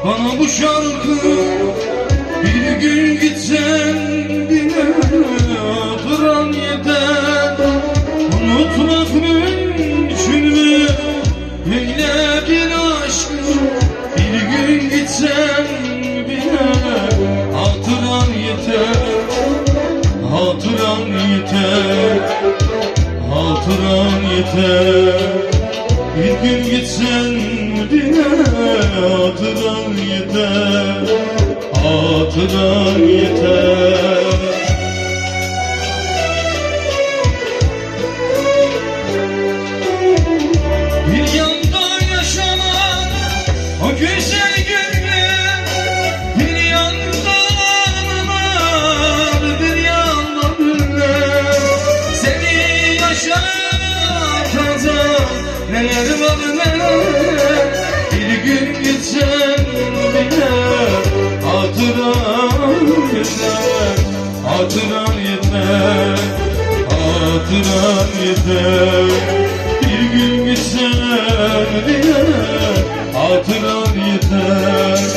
Bana bu şarkı bir gün gitsen bile hatıran yeter. Unutmak mümkün mü böyle bir aşkı? Bir gün gitsen bile hatıran yeter. Hatıran yeter. Hatıran yeter. Bir gün gitsen bile hatıran yeter. Hatıran yeter. Bir yanda yaşanan o güzel günler, bir yanda anılar, bir yanda günler. Seni yaşatan neler var neler. Bir gün gitsen bile hatıran yeter. Hatıran yeter. Hatıran yeter. Bir gün gitsen bile hatıran yeter.